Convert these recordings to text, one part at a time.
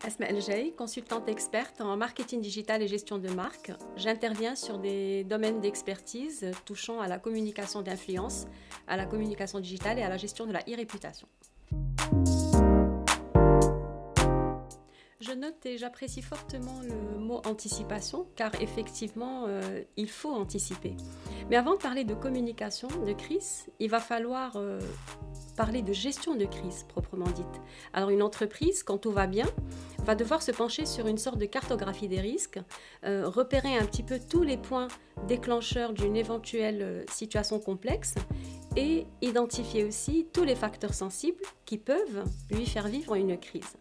Asma El-Jay, consultante experte en marketing digital et gestion de marque. J'interviens sur des domaines d'expertise touchant à la communication d'influence, à la communication digitale et à la gestion de la e-réputation. Je note et j'apprécie fortement le mot anticipation car effectivement, il faut anticiper. Mais avant de parler de communication, de crise, il va falloir parler de gestion de crise proprement dite. Alors une entreprise, quand tout va bien, va devoir se pencher sur une sorte de cartographie des risques, repérer un petit peu tous les points déclencheurs d'une éventuelle situation complexe et identifier aussi tous les facteurs sensibles qui peuvent lui faire vivre une crise.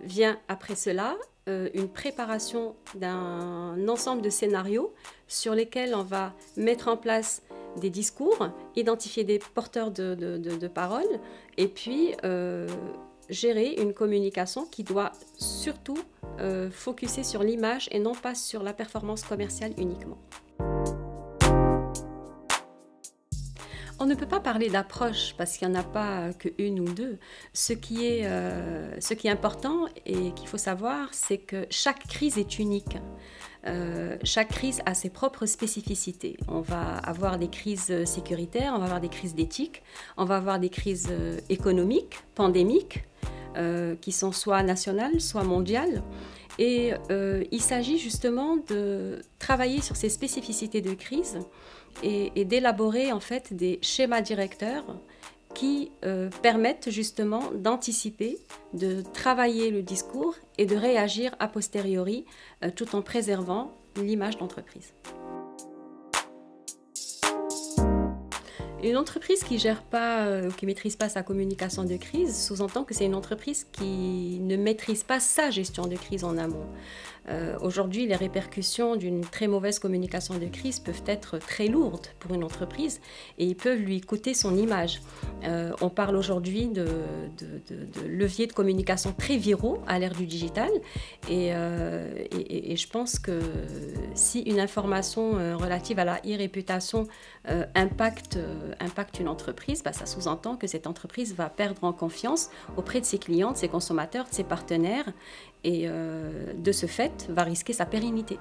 Vient après cela une préparation d'un ensemble de scénarios sur lesquels on va mettre en place des discours, identifier des porteurs de parole et puis gérer une communication qui doit surtout focuser sur l'image et non pas sur la performance commerciale uniquement. On ne peut pas parler d'approche parce qu'il n'y en a pas qu'une ou deux. Ce qui est important et qu'il faut savoir, c'est que chaque crise est unique. Chaque crise a ses propres spécificités. On va avoir des crises sécuritaires, on va avoir des crises d'éthique, on va avoir des crises économiques, pandémiques, qui sont soit nationales, soit mondiales. Et il s'agit justement de travailler sur ces spécificités de crise et d'élaborer en fait des schémas directeurs qui permettent justement d'anticiper, de travailler le discours et de réagir a posteriori tout en préservant l'image d'entreprise. Une entreprise qui gère pas, qui maîtrise pas sa communication de crise, sous-entend que c'est une entreprise qui ne maîtrise pas sa gestion de crise en amont. Aujourd'hui, les répercussions d'une très mauvaise communication de crise peuvent être très lourdes pour une entreprise et ils peuvent lui coûter son image. On parle aujourd'hui de leviers de communication très viraux à l'ère du digital et je pense que si une information relative à la e-réputation impacte une entreprise, ça sous-entend que cette entreprise va perdre en confiance auprès de ses clients, de ses consommateurs, de ses partenaires et de ce fait va risquer sa pérennité.